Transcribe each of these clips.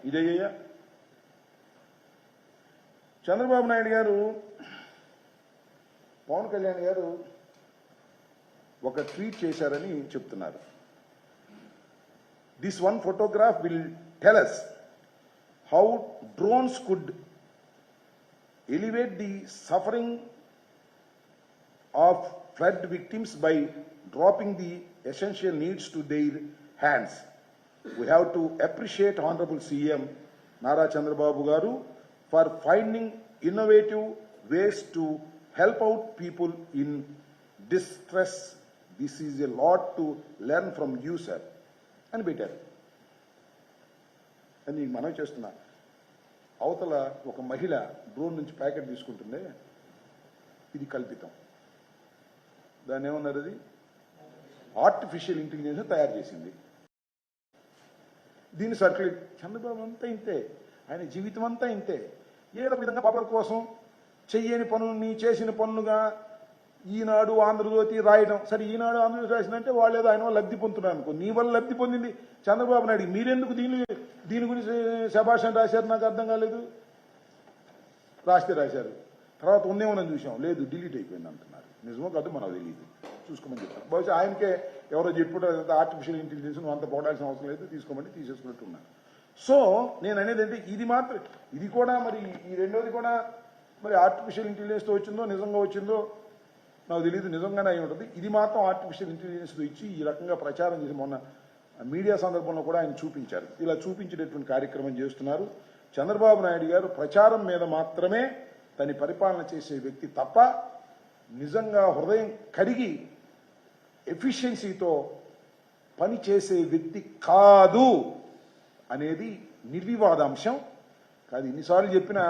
ఇదయ్యా. చంద్రబాబు నాయుడు గారు, పవన్ కళ్యాణ్ గారు ఒక ట్వీట్ చేశారని చెప్తున్నారు. This one photograph will tell us how drones could elevate the suffering of flood victims by dropping the essential needs to their hands. We have to appreciate Honorable CM Nara Chandrababu Garu for finding innovative ways to help out people in distress. This is a lot to learn from you, sir. అని పెట్టారు. అని మనం చేస్తున్నా. అవతల ఒక మహిళ drone నుంచి packet తీసుకుంటుంది. ఇది కల్పితం. దాన్ని ఏమన్నారు? అది ఆర్టిఫిషియల్ ఇంటెలిజెన్స్ తయారు చేసింది. దీన్ని సర్క్యులేట్. చంద్రబాబు అంతా ఇంతే, ఆయన జీవితం అంతా ఇంతే. ఏదో విధంగా పబ్లిక్ కోసం చెయ్యని పనుల్ని చేసిన పనులుగా ఈనాడు ఆంధ్రజ్యోతి రాయడం. సరే, ఈనాడు ఆంధ్రజ్యోతి రాసిందంటే వాళ్ళు ఏదో ఆయన వల్ల లబ్ధి పొందుతున్నారు అనుకో. నీ వల్ల లబ్ధి పొందింది చంద్రబాబు నాయుడు. మీరెందుకు దీని గురించి శభాషణ రాశారు? నాకు అర్థం కాలేదు. రాశారు, తర్వాత ఉందేమోనని చూసాం, లేదు డిలీట్ అయిపోయింది అంటున్నారు. నిజమో కాదు మనకు తెలియదు, చూసుకోమని చెప్పారు. బహుశా ఆయనకే ఎవరో చెప్పుడు ఆర్టిఫిషియల్ ఇంటెలిజెన్స్ నువ్వు అంత పోడాల్సిన అవసరం లేదు, తీసుకోమని తీసేసుకున్నట్టున్నారు. సో నేను అనేది అంటే ఇది మాత్రం, ఇది కూడా మరి ఈ రెండోది కూడా మరి ఆర్టిఫిషియల్ ఇంటెలిజెన్స్తో వచ్చిందో నిజంగా వచ్చిందో నాకు తెలియదు. నిజంగానే అయి ఉంటుంది. ఇది మాత్రం ఆర్టిఫిషియల్ ఇంటెలిజెన్స్తో ఇచ్చి ఈ రకంగా ప్రచారం చేసి మొన్న మీడియా సందర్భంలో కూడా ఆయన చూపించారు. ఇలా చూపించేటటువంటి కార్యక్రమం చేస్తున్నారు. చంద్రబాబు నాయుడు గారు ప్రచారం మీద మాత్రమే తన పరిపాలన చేసే వ్యక్తి తప్ప నిజంగా హృదయం కరిగి ఎఫిషియన్సీతో పనిచేసే వ్యక్తి కాదు అనేది నిర్వివాదాంశం. కాదు ఇన్నిసార్లు చెప్పినా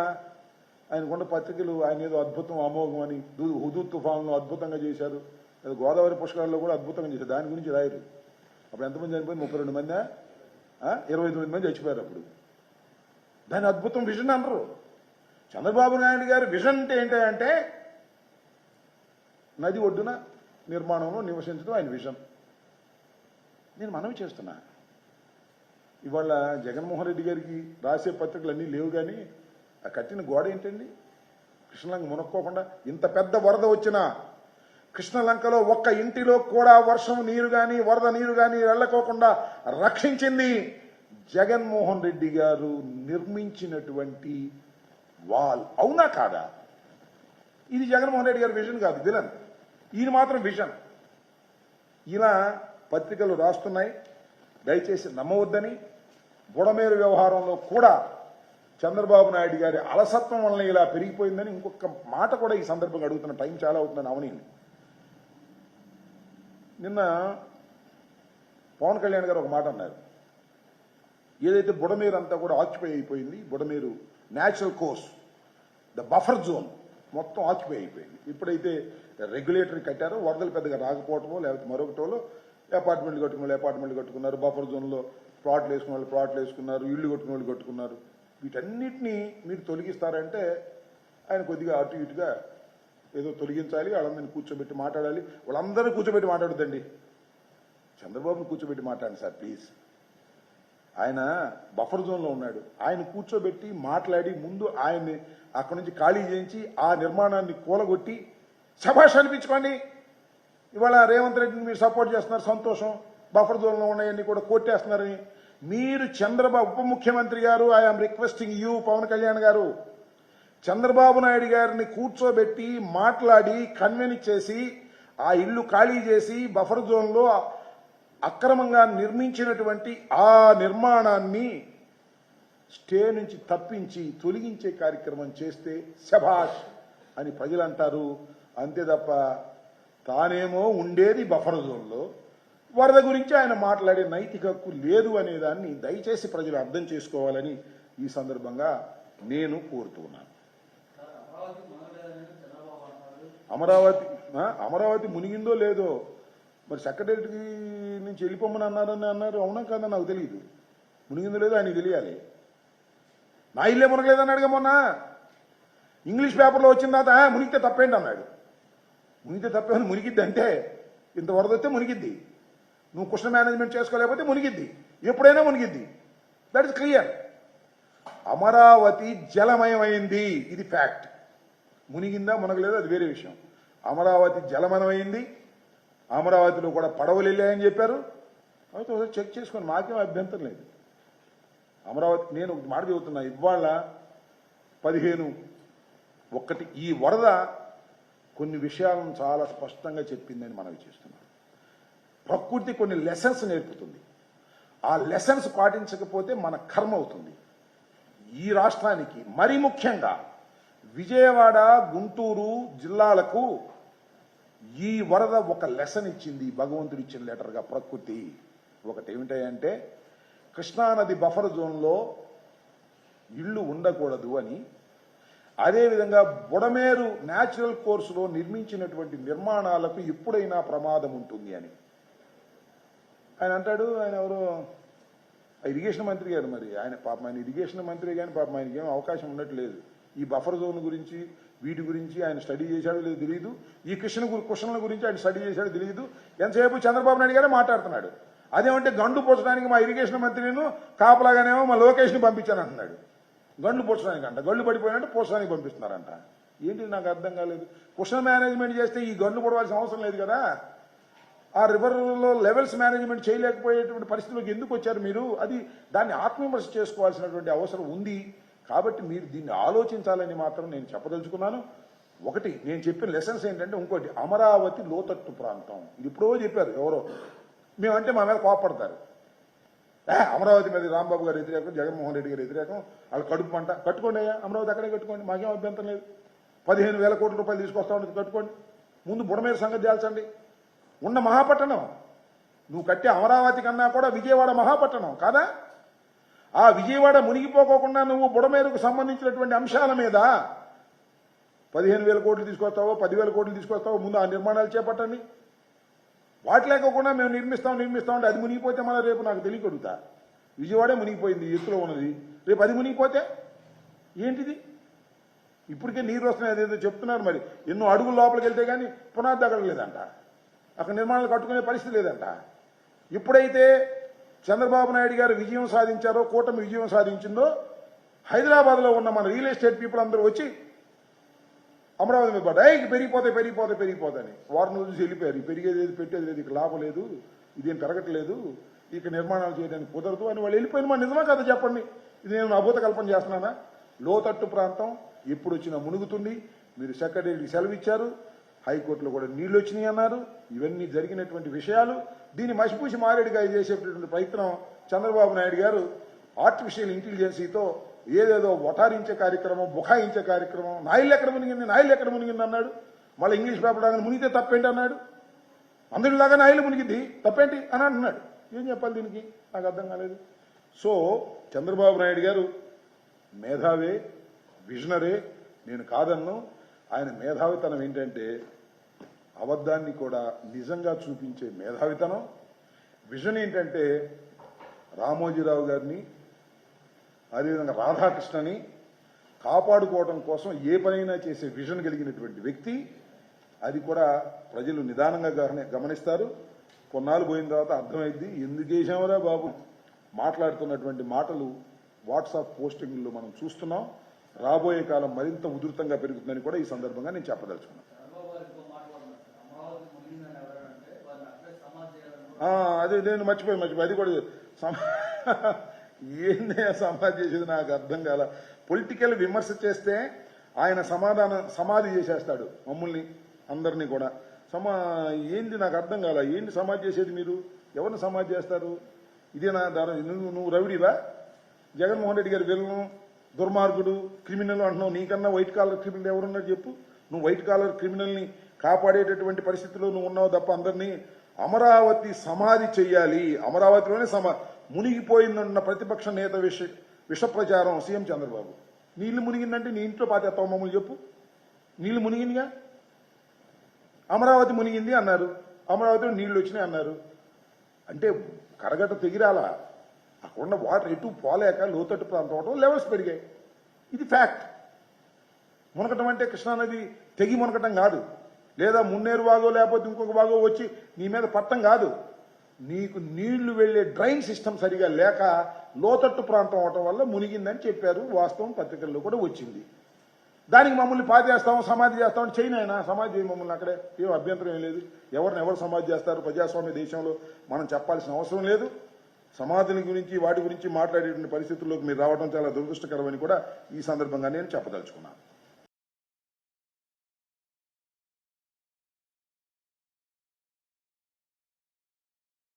ఆయనకున్న పత్రికలు ఆయన ఏదో అద్భుతం అమోఘం అని హుదూద్ తుఫాన్లో అద్భుతంగా చేశారు, ఏదో గోదావరి పుష్కరాల్లో కూడా అద్భుతంగా చేశారు. దాని గురించి రాయరు. అప్పుడు ఎంతమంది చనిపోయింది? 32 మంది, 29 మంది చచ్చిపోయారు. అప్పుడు దాని అద్భుతం విజన్ అనరు. చంద్రబాబు నాయుడు గారి విజన్ ఏంటంటే నది ఒడ్డున నిర్మాణంలో నివసించడం ఆయన విజన్. నేను మనవి చేస్తున్నా. ఇవాళ జగన్మోహన్ రెడ్డి గారికి రాసే పత్రికలు అన్నీ లేవు, కానీ ఆ కట్టిన గోడ ఏంటండి? కృష్ణలంక మునక్కోకుండా ఇంత పెద్ద వరద వచ్చినా కృష్ణలంకలో ఒక్క ఇంటిలో కూడా వర్షం నీరు కానీ వరద నీరు కానీ వెళ్ళకోకుండా రక్షించింది జగన్మోహన్ రెడ్డి గారు నిర్మించినటువంటి వాల్. అవునా కాదా? ఇది జగన్మోహన్ రెడ్డి గారి విజన్ కాదు, విలన్. ఇది మాత్రం విజన్. ఇలా పత్రికలు రాస్తున్నాయి. దయచేసి నమ్మవద్దని. బుడమేరు వ్యవహారంలో కూడా చంద్రబాబు నాయుడు గారి అలసత్వం వలన ఇలా పెరిగిపోయిందని ఇంకొక మాట కూడా ఈ సందర్భంగా అడుగుతున్న. టైం చాలా అవుతుందని అవనీని. నిన్న పవన్ కళ్యాణ్ గారు ఒక మాట అన్నారు. ఏదైతే బుడమేరు అంతా కూడా ఆక్యుపై అయిపోయింది, Budameru natural course, the buffer zone మొత్తం ఆక్యుపై అయిపోయింది. ఇప్పుడైతే రెగ్యులేటరీ కట్టారో వరదలు పెద్దగా రాకపోవటమో లేకపోతే మరొకటోలో అపార్ట్మెంట్లు కట్టుకున్న వాళ్ళు అపార్ట్మెంట్లు కట్టుకున్నారు, బఫర్ జోన్లో ప్లాట్లు వేసుకున్న వాళ్ళు ప్లాట్లు వేసుకున్నారు, ఇళ్లు కట్టుకున్న వాళ్ళు కట్టుకున్నారు. వీటన్నిటినీ మీరు తొలగిస్తారంటే ఆయన కొద్దిగా అటు ఇటుగా ఏదో తొలగించాలి, వాళ్ళందరినీ కూర్చోబెట్టి మాట్లాడాలి. వాళ్ళందరూ కూర్చోబెట్టి మాట్లాడొద్దండి, చంద్రబాబుని కూర్చోబెట్టి మాట్లాడండి సార్ ప్లీజ్. ఆయన బఫర్ జోన్లో ఉన్నాడు. ఆయన కూర్చోబెట్టి మాట్లాడి ముందు ఆయన్ని అక్కడి నుంచి ఖాళీ చేయించి ఆ నిర్మాణాన్ని కూలగొట్టి శభాష్ అనిపించుకోండి. ఇవాళ రేవంత్ రెడ్డిని మీరు సపోర్ట్ చేస్తున్నారు, సంతోషం. బఫర్ జోన్లో ఉన్నాయన్నీ కూడా కొట్టేస్తున్నారని మీరు చంద్రబాబు ఉప ముఖ్యమంత్రి గారు, I'm requesting you Pawan Kalyan గారు, చంద్రబాబు నాయుడు గారిని కూర్చోబెట్టి మాట్లాడి కన్విన్స్ చేసి ఆ ఇల్లు ఖాళీ చేసి బఫర్ జోన్లో అక్రమంగా నిర్మించినటువంటి ఆ నిర్మాణాన్ని స్టే నుంచి తప్పించి తొలగించే కార్యక్రమం చేస్తే శభాష్ అని ప్రజలు అంటారు. అంతే తప్ప తానేమో ఉండేది బఫర్ జోన్లో, వరద గురించి ఆయన మాట్లాడే నైతిక హక్కు లేదు అనే దాన్ని దయచేసి ప్రజలు అర్థం చేసుకోవాలని ఈ సందర్భంగా నేను కోరుతున్నాను. అమరావతి మునిగిందో లేదో మరి సెక్రటరీ నుంచి వెళ్ళిపోమని అన్నారు. అవునా కాదా నాకు తెలియదు. మునిగిందో లేదో ఆయనకి తెలియాలి. నా ఇల్లే మునగలేదన్నాడుగా మొన్న. ఇంగ్లీష్ పేపర్లో వచ్చిన తర్వాత మునిగితే తప్పేంటి అన్నాడు. మునిగితే తప్పేమని మునిగిద్ది అంటే ఇంత వరద వస్తే మునిగిద్ది. నువ్వు కృష్ణ మేనేజ్మెంట్ చేసుకోలేకపోతే మునిగిద్ది, ఎప్పుడైనా మునిగిద్ది. That is clear. అమరావతి జలమయమైంది. ఇది ఫ్యాక్ట్. మునిగిందా మునగలేదా అది వేరే విషయం. అమరావతి జలమయమైంది. అమరావతిలో కూడా పడవలు వెళ్ళాయని చెప్పారు. అయితే ఒకసారి చెక్ చేసుకొని మాకేం అభ్యంతరం లేదు. అమరావతి నేను ఒక మాట చెబుతున్నా, ఇవాళ 15/1 ఈ వరద కొన్ని విషయాలను చాలా స్పష్టంగా చెప్పిందని మనవి చేస్తున్నాం. ప్రకృతి కొన్ని లెసన్స్ నేర్పుతుంది. ఆ లెసన్స్ పాటించకపోతే మన కర్మ అవుతుంది. ఈ రాష్ట్రానికి మరీ ముఖ్యంగా విజయవాడ, గుంటూరు జిల్లాలకు ఈ వరద ఒక లెసన్ ఇచ్చింది. భగవంతుడు ఇచ్చిన లెటర్గా ప్రకృతి. ఒకటి ఏమిటంటే కృష్ణానది బఫర్ జోన్లో ఇళ్ళు ఉండకూడదు అని, అదేవిధంగా బుడమేరు న్యాచురల్ కోర్సులో నిర్మించినటువంటి నిర్మాణాలకు ఎప్పుడైనా ప్రమాదం ఉంటుంది అని ఆయన అంటాడు. ఆయన ఎవరు ఇరిగేషన్ మంత్రి గారు. మరి ఆయన పాపం ఆయన ఇరిగేషన్ మంత్రి కానీ పాపం ఆయనకి ఏం అవకాశం ఉన్నట్లేదు. ఈ బఫర్ జోన్ గురించి వీటి గురించి ఆయన స్టడీ చేశాడో లేదో తెలియదు. ఈ కృష్ణల గురించి ఆయన స్టడీ చేశాడో తెలియదు. ఎంతసేపు చంద్రబాబు నాయుడు గారే మాట్లాడుతున్నాడు. అదేమంటే గండు పోర్చడానికి మా ఇరిగేషన్ మంత్రిని కాపలాగానేమో మా లోకేష్ని పంపించాను అంటున్నాడు. గండ్లు పోర్చడానికి అంట, గళ్ళు పడిపోయినట్టు పోర్చడానికి పంపిస్తున్నారంట. ఏంటి నాకు అర్థం కాలేదు. క్వశ్చన్ మేనేజ్మెంట్ చేస్తే ఈ గండ్లు పడవలసిన అవసరం లేదు కదా. ఆ రివర్లో లెవెల్స్ మేనేజ్మెంట్ చేయలేకపోయేటువంటి పరిస్థితులకు ఎందుకు వచ్చారు మీరు? అది దాన్ని ఆత్మవిమర్శ చేసుకోవాల్సినటువంటి అవసరం ఉంది. కాబట్టి మీరు దీన్ని ఆలోచించాలని మాత్రం నేను చెప్పదలుచుకున్నాను. ఒకటి నేను చెప్పిన లెసన్స్ ఏంటంటే, ఇంకోటి అమరావతి లోతట్టు ప్రాంతం. ఇది ఎప్పుడో చెప్పారు ఎవరో. మేమంటే మా మీద కోపడతారు. అమరావతి మీద రాంబాబు గారు వ్యతిరేకం, జగన్మోహన్ రెడ్డి గారు వ్యతిరేకం, వాళ్ళు కడుపు పంట. కట్టుకోండి అయ్యా, అమరావతి అక్కడే కట్టుకోండి, మాకేం అభ్యంతరం లేదు. 15,000 కోట్ల రూపాయలు తీసుకొస్తా ఉండదు, కట్టుకోండి. ముందు బుడమేరు సంగతి తేల్చండి. ఉన్న మహాపట్టణం నువ్వు కట్టే అమరావతి కన్నా కూడా విజయవాడ మహాపట్టణం కాదా? ఆ విజయవాడ మునిగిపోకోకుండా నువ్వు బుడమేరుకు సంబంధించినటువంటి అంశాల మీద 15,000 కోట్లు తీసుకొస్తావో 10,000 కోట్లు తీసుకొస్తావో ముందు ఆ నిర్మాణాలు చేపట్టండి. వాటి లేకోకుండా మేము నిర్మిస్తామంటే అది మునిగిపోతే మళ్ళీ రేపు నాకు తెలియకడుగుతా. విజయవాడే మునిగిపోయింది, ఎత్తులో ఉన్నది. రేపు అది మునిగిపోతే ఏంటిది? ఇప్పటికే నీరు వస్తున్నాయి, అదేదో చెప్తున్నారు. మరి ఎన్నో అడుగుల లోపలికి వెళ్తే కానీ పునాది తగ్గలేదంట, అక్కడ నిర్మాణాలు కట్టుకునే పరిస్థితి లేదంట. ఎప్పుడైతే చంద్రబాబు నాయుడు గారు విజయం సాధించారో, కూటమి విజయం సాధించిందో, హైదరాబాద్లో ఉన్న మన రియల్ ఎస్టేట్ పీపుల్ అందరూ వచ్చి అమరావతి మీద పడ్డాయి. పెరిగిపోతాయని వారం రోజులు వెళ్ళిపోయారు. పెరిగేది లేదు, పెట్టేది లేదు, ఇక లాభం లేదు, ఇదేం పెరగట్లేదు, ఇక నిర్మాణాలు చేయడానికి కుదరదు అని వాళ్ళు వెళ్ళిపోయిన మా నిజమా కదా చెప్పండి. ఇది నేను అభూత కల్పన చేస్తున్నానా? లోతట్టు ప్రాంతం ఎప్పుడు వచ్చినా మునుగుతుంది. మీరు సెక్రటరీకి సెలవు ఇచ్చారు, హైకోర్టులో కూడా నీళ్లు వచ్చినాయి అన్నారు. ఇవన్నీ జరిగినటువంటి విషయాలు. దీన్ని మసిపూసి మారేడుగా చేసేటటువంటి ప్రయత్నం చంద్రబాబు నాయుడు గారు ఆర్టిఫిషియల్ ఇంటెలిజెన్సీతో ఏదేదో వటారించే కార్యక్రమం, బుఖాయించే కార్యక్రమం. నాయిల్ ఎక్కడ మునిగింది అన్నాడు. మళ్ళీ ఇంగ్లీష్ పేపర్ లాగా మునిగితే తప్పేంటి అన్నాడు. అందరిలాగా నాయిల్ మునిగింది తప్పేంటి అని అంటున్నాడు. ఏం చెప్పాలి దీనికి? నాకు అర్థం కాలేదు. సో చంద్రబాబు నాయుడు గారు మేధావే, విజనరే, నేను కాదన్ను. ఆయన మేధావితనం ఏంటంటే అబద్ధాన్ని కూడా నిజంగా చూపించే మేధావితనం. విజన్ ఏంటంటే రామోజీరావు గారిని, అదేవిధంగా రాధాకృష్ణని కాపాడుకోవడం కోసం ఏ పనైనా చేసే విజన్ కలిగినటువంటి వ్యక్తి. అది కూడా ప్రజలు నిదానంగా గమనిస్తారు. కొన్నాళ్ళు పోయిన తర్వాత అర్థమైంది ఎందుకు వేసామరా బాబు. మాట్లాడుతున్నటువంటి మాటలు వాట్సాప్ పోస్టింగ్లో మనం చూస్తున్నాం. రాబోయే కాలం మరింత ఉధృతంగా పెరుగుతుందని కూడా ఈ సందర్భంగా నేను చెప్పదలుచుకున్నాను. అదే నేను మర్చిపోయి అది కూడా ఏందే సమాధి చేసేది నాకు అర్థం కాల. పొలిటికల్ విమర్శ చేస్తే ఆయన సమాధి చేసేస్తాడు మమ్మల్ని అందరినీ కూడా. ఏంది నాకు అర్థం కాల. ఏంటి సమాధి చేసేది? మీరు ఎవరిని సమాధి చేస్తారు? ఇదేనా దాని? నువ్వు రౌడీవా? జగన్మోహన్ రెడ్డి గారి విలను, దుర్మార్గుడు, క్రిమినల్ అంటున్నావు. నీకన్నా వైట్ కాలర్ క్రిమినల్ ఎవరున్నారు చెప్పు? నువ్వు వైట్ కాలర్ క్రిమినల్ని కాపాడేటటువంటి పరిస్థితిలో నువ్వు ఉన్నావు తప్ప అందరినీ. అమరావతి సమాధి చెయ్యాలి, అమరావతిలోనే మునిగిపోయిందన్న ప్రతిపక్ష నేత విష ప్రచారం సీఎం చంద్రబాబు. నీళ్లు మునిగిందంటే నీ ఇంట్లో పాతేస్తావు మమ్మల్ని చెప్పు. నీళ్లు మునిగిందిగా, అమరావతి మునిగింది అన్నారు, అమరావతిలో నీళ్లు వచ్చినాయి అన్నారు. అంటే కరగట తెగిరాలా? అక్కడున్న వాటర్ ఎటు పోలేక లోతట్టు ప్రాంతం అవడం లెవెల్స్ పెరిగాయి. ఇది ఫ్యాక్ట్. మునకటం అంటే కృష్ణానది తెగి మునకటం కాదు, లేదా మున్నేరు బాగో లేకపోతే ఇంకొక బాగో వచ్చి నీ మీద పట్టం కాదు. నీకు నీళ్లు వెళ్లే డ్రైన్ సిస్టమ్ సరిగా లేక లోతట్టు ప్రాంతం అవటం వల్ల మునిగిందని చెప్పారు. వాస్తవం పత్రికల్లో కూడా వచ్చింది. దానికి మమ్మల్ని పాతేస్తాం, సమాధి చేస్తామని చైనా సమాధి చేయి మమ్మల్ని, అక్కడే ఏం అభ్యంతరం ఏం లేదు. ఎవరు సమాధి చేస్తారు ప్రజాస్వామ్య దేశంలో మనం చెప్పాల్సిన అవసరం లేదు. సమాధుల గురించి వాటి గురించి మాట్లాడేటువంటి పరిస్థితుల్లోకి మీరు రావడం చాలా దురదృష్టకరమని కూడా ఈ సందర్భంగా నేను చెప్పదలుచుకున్నాను.